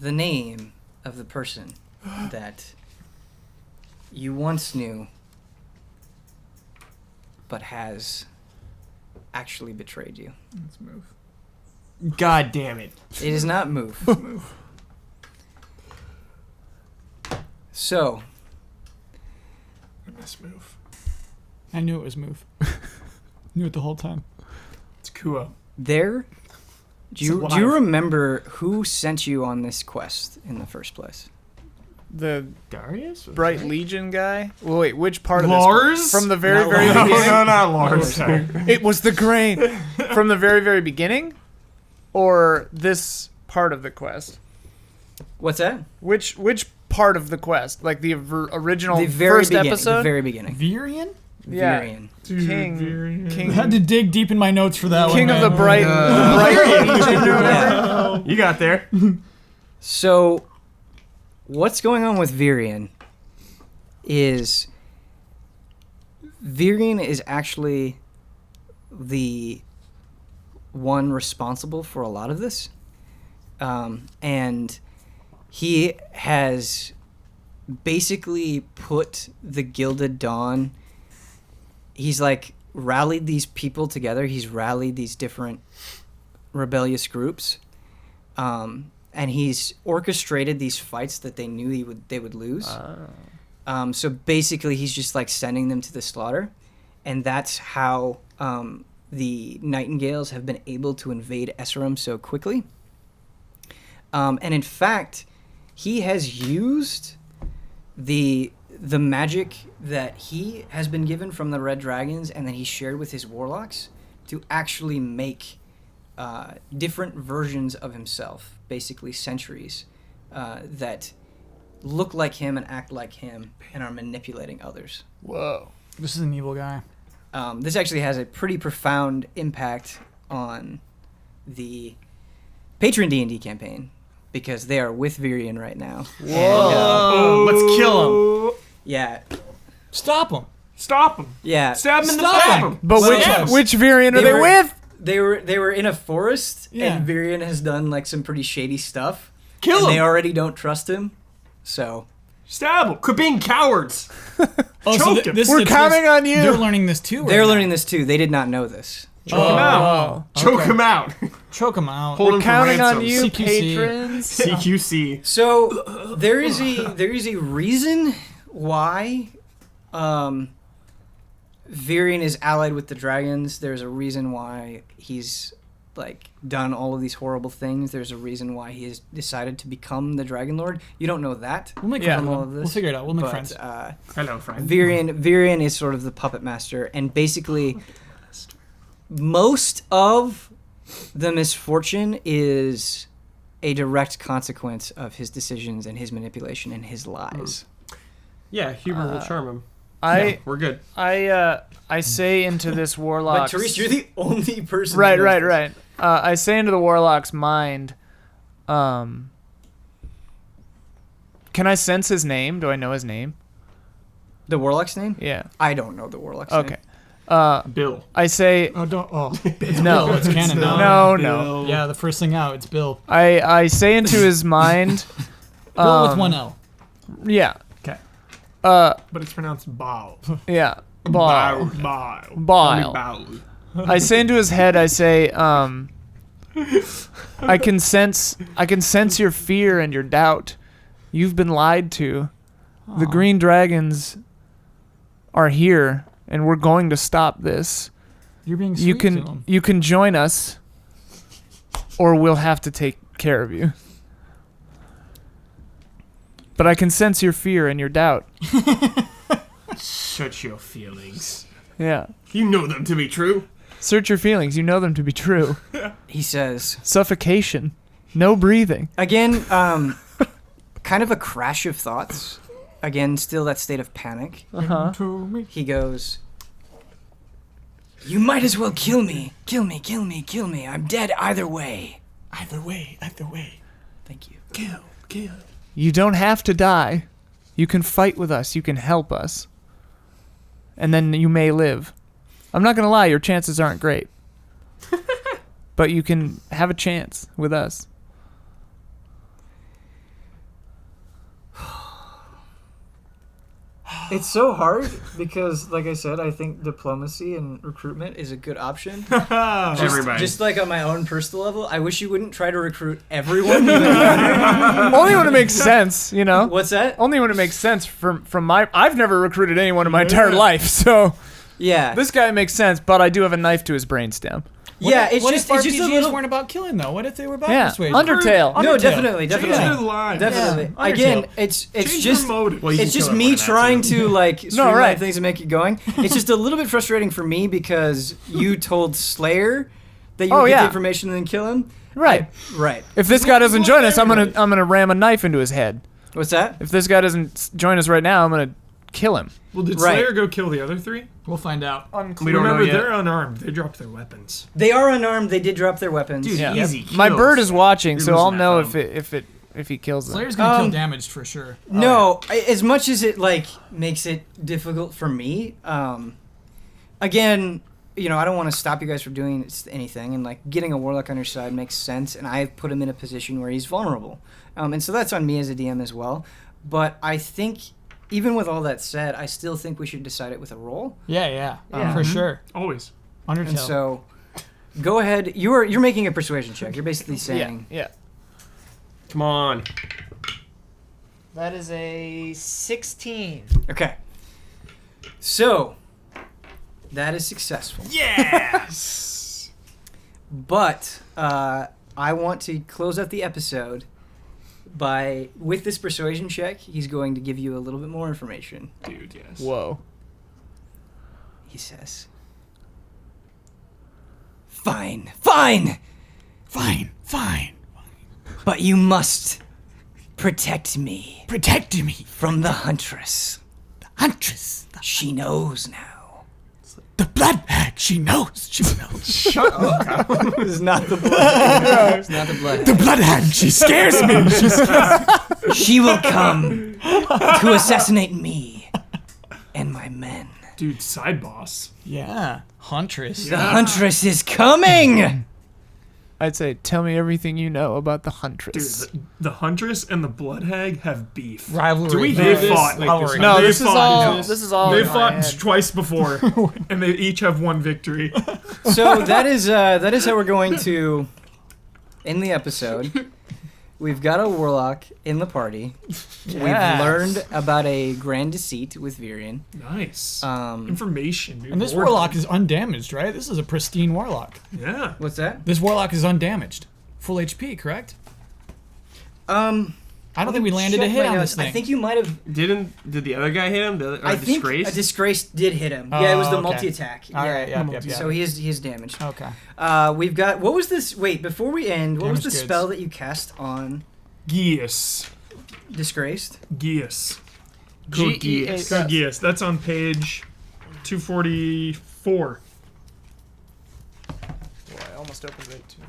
The name of the person that you once knew, but has actually betrayed you. Let's move. God damn it. It is not move. So, Let's move. I knew it was move. Knew it the whole time. It's Kua. do you alive. remember who sent you on this quest in the first place? The Darius? Bright Legion guy. Well, wait, which part of Lars? this? From the very, Not very Lars. beginning. No, not Lars. It was the grain. From the very, very beginning, or this part of the quest? What's that? Which part of the quest? Like the original The very first beginning. episode? The very beginning. Virian? Yeah. Virian. King I had to dig deep in my notes for that King one. of the man. Bright Legion or whatever. You got there. So, what's going on with Virian is actually the one responsible for a lot of this. And he has basically put the Gilded Dawn, he's like rallied these people together. He's rallied these different rebellious groups. And he's orchestrated these fights that they knew they would lose. So basically, he's just like sending them to the slaughter, and that's how the Nightingales have been able to invade Esserum so quickly. And in fact, he has used the magic that he has been given from the Red Dragons and that he shared with his warlocks to actually make different versions of himself, basically sentries, that look like him and act like him and are manipulating others. Whoa. This is an evil guy. This actually has a pretty profound impact on the Patron D&D campaign because they are with Virian right now. Whoa. Let's kill him. Yeah. Stop him. Stop him. Yeah. Stab him in the Stop back. him. But Well, which variant are they they were- with? They were in a forest, Yeah. and Virian has done like some pretty shady stuff. Kill and him. They already don't trust him, so Stab him. Quit being cowards. Oh, so Choke him. We're counting on you. They're learning this too. They're learning this too. They did not know this. Choke him out. Choke him out. Choke them out. Hold him We're for counting on ransom. you, CQC. patrons. CQC. So there is a reason why Virion is allied with the dragons. There's a reason why he's like done all of these horrible things. There's a reason why he has decided to become the Dragon Lord. You don't know that. We'll make Yeah. friends. All of this, We'll figure it out. We'll make but, friends. Hello, friend. Virion is sort of the puppet master, and basically most of the misfortune is a direct consequence of his decisions and his manipulation and his lies. Yeah, humor will charm him. We're good. I say into this But warlock's... Therese, you're the only person. Right, that knows right, this. right. I say into the warlock's mind, can I sense his name? Do I know his name? The warlock's name? Yeah. I don't know the warlock's Okay. name. Bill. I say Oh, don't. Oh, no. Bill, it's canon now. No, Bill. no. Yeah, the first thing out, it's Bill. I say into his mind. Bill with one L. Yeah. Okay. But it's pronounced bow. Yeah. Bile. Bow. Bile. Bow. I say into his head. I say, I can sense your fear and your doubt. You've been lied to. The green dragons are here, and we're going to stop this. You're being sweet You to can him. you can join us, or we'll have to take care of you. But I can sense your fear and your doubt. Search your feelings. Yeah. You know them to be true. Search your feelings. You know them to be true. He says, Suffocation. No breathing. again, kind of a crash of thoughts. Again, still that state of panic. Uh-huh. He goes, you might as well kill me. Kill me, kill me, kill me. I'm dead either way. Either way, either way. Thank you. Kill. You don't have to die. You can fight with us. You can help us. And then you may live. I'm not going to lie, your chances aren't great. But you can have a chance with us. It's so hard because, like I said, I think diplomacy and recruitment is a good option. Everybody. Just like on my own personal level, I wish you wouldn't try to recruit everyone. Only when it makes sense, you know? What's that? Only when it makes sense from my... I've never recruited anyone in my entire life, so... Yeah. This guy makes sense, but I do have a knife to his brainstem. Yeah, it's what just if it's just a RPGs little. weren't about killing though? What if they were about Yeah, persuasion? Undertale. No, Undertale. definitely, Change definitely, the line. definitely. Yeah, Again, Undertale. it's Change just your motive. Well, you it's can just kill me everyone in that, trying too. to like streamline right. things and make it going. It's just a little bit frustrating for me because you told Slayer that you would get the information and then kill him. Right. Right. If this guy doesn't join us, I'm gonna ram a knife into his head. What's that? If this guy doesn't join us right now, I'm gonna kill him. Well, did Right. Slayer go kill the other three? We'll find out. We don't Remember, know yet. they're unarmed. They dropped their weapons. They are unarmed. They did drop their weapons. Dude, Yeah. easy My kills. bird is watching, You're so I'll losing that know phone. if he kills them. Slayer's gonna kill Um, damaged for sure. No, as much as it like makes it difficult for me. Again, you know, I don't want to stop you guys from doing anything, and like getting a warlock on your side makes sense, and I've put him in a position where he's vulnerable, and so that's on me as a DM as well. But I think, even with all that said, I still think we should decide it with a roll. Yeah, for sure. Always. Undertale. And so, go ahead. You're making a persuasion check. You're basically saying, Yeah. Come on. That is a 16. okay. So, that is successful. Yes. But I want to close out the episode by, with this persuasion check, he's going to give you a little bit more information. Dude, yes. Whoa. He says, Fine, fine, but you must protect me Protect me. from the Huntress. Huntress. She knows now. The blood hag. She knows. She knows. Shut up. This is not the blood. It's not the blood. The blood hag. She scares me. She will come to assassinate me and my men. Dude, side boss. Yeah. Huntress. The Huntress is coming! I'd say, tell me everything you know about the Huntress. Dude, the Huntress and the Blood Hag have beef. Rivalry. Do we They hear this? fought. Like, No, They this is fought. all. Yes. This is all. They in my fought head. twice before, and they each have one victory. So that is how we're going to end the episode. We've got a warlock in the party. We've learned about a grand deceit with Virion. Nice. Um, Information, dude. And this warlock is undamaged, right? This is a pristine warlock. Yeah. what's that? This warlock is undamaged. Full HP, correct? I don't think we landed a Check hit my on notes. this thing. I think you might have. Did the other guy hit him? I think Disgrace? a disgrace did hit him. Yeah, it was the okay. multi-attack. All yeah. right, yep. So he's damaged. Okay. We've got. What was this? Wait, before we end, what was the Damaged goods. spell that you cast on Geas. Disgraced? Geas. Code Geas. Code Geas. That's on page 244. Boy, I almost opened it too.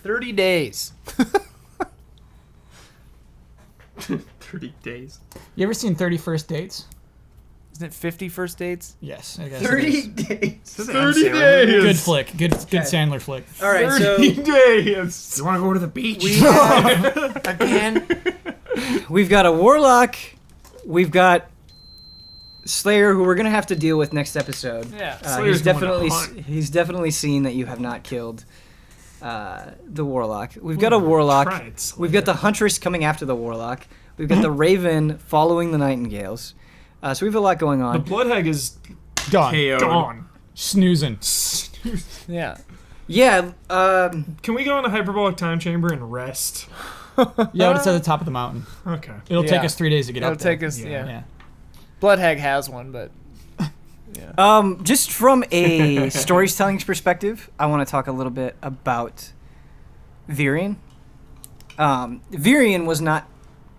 30 days. 30 days. You ever seen 31st Dates? Isn't it 50 first dates? Yes. I guess 30 days. 30 days. Good flick. Good Sandler flick. All right, so 30 days. You want to go to the beach? we have, Again? we've got a warlock. We've got Slayer, who we're gonna have to deal with next episode. Yeah. Slayer's going He's definitely seen that you have not killed the warlock. We've got a warlock. Try it, Slayer. We've got the Huntress coming after the warlock. We've got the Raven following the Nightingales. So we have a lot going The on. Blood Hag is Gone. KO'd. gone. Snoozing. Yeah. Yeah. Can we go in the hyperbolic time chamber and rest? Yeah, but it's at the top of the mountain. Okay. It'll take Yeah. us 3 days to get It'll up there. take us, Yeah. yeah. Blood Hag has one, but. Just from a storytelling perspective, I want to talk a little bit about Virion. Virion was not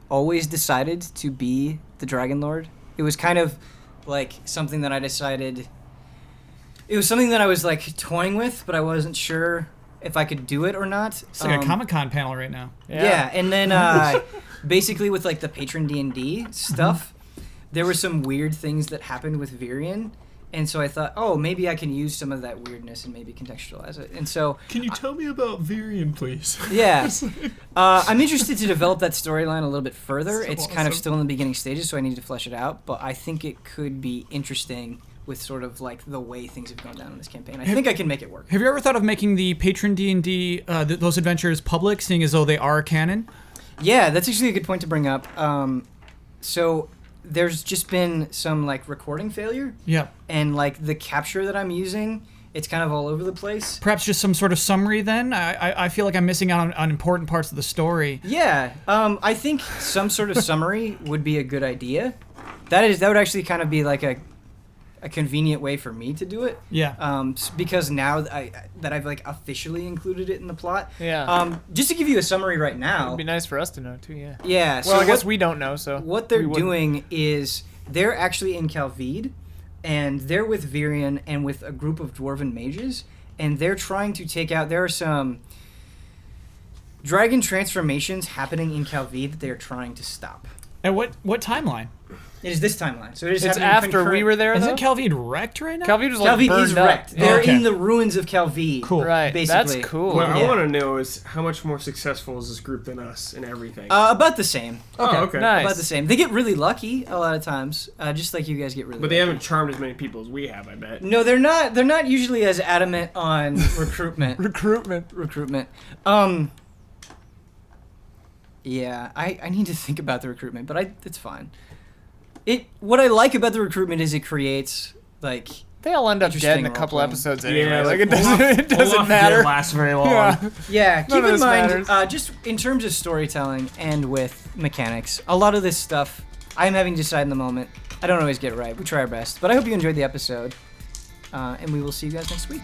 always decided to be the Dragon Lord. It was kind of like something that I decided. It was something that I was like toying with, but I wasn't sure if I could do it or not. It's like a Comic-Con panel right now. Yeah, and then basically with like the patron D&D stuff, there were some weird things that happened with Virion, and so I thought, oh, maybe I can use some of that weirdness and maybe contextualize it. And so, Can you tell me about Virion, please? yeah, I'm interested to develop that storyline a little bit further. So It's kind of awesome. still in the beginning stages, so I need to flesh it out, but I think it could be interesting with sort of like the way things have gone down in this campaign. I think I can make it work. Have you ever thought of making the patron D&D, those adventures public, seeing as though they are canon? Yeah, that's actually a good point to bring up. So there's just been some like recording failure, Yeah. and like the capture that I'm using, it's kind of all over the place. Perhaps just some sort of summary then? I feel like I'm missing out on important parts of the story. Yeah, I think some sort of summary would be a good idea. That would actually kind of be like a convenient way for me to do it. Yeah. Because now that I've like officially included it in the plot. Yeah. Just to give you a summary right now. It'd be nice for us to know, too, yeah. Yeah. Well, I guess we don't know, so. What they're we wouldn't. doing is they're actually in Calvide, and they're with Virion and with a group of dwarven mages, and they're trying to take out. There are some dragon transformations happening in Calvide that they are trying to stop. And what timeline? It is this timeline, so it is It's happening after concurrent- we were there, though? Isn't Calvide wrecked right now? Calvide was like Calvide burned is up. wrecked. They're Okay. in the ruins of Calvide. Cool. Right, Basically. that's cool. What I Yeah. want to know is how much more successful is this group than us in everything? About the same. oh, okay. Nice. About the same. They get really lucky a lot of times, just like you guys get really. But they lucky. haven't charmed as many people as we have, I bet. No, they're not. They're not usually as adamant on recruitment. Recruitment. Yeah, I need to think about the recruitment, but it's fine. What I like about the recruitment is it creates like They all end up dead in a Interesting couple role-playing. episodes anyway. Yeah, like it Olaf- doesn't. It doesn't Olaf matter. didn't last very long. yeah. Keep None of in this mind, matters. just in terms of storytelling and with mechanics, a lot of this stuff I'm having to decide in the moment. I don't always get it right. We try our best, but I hope you enjoyed the episode, and we will see you guys next week.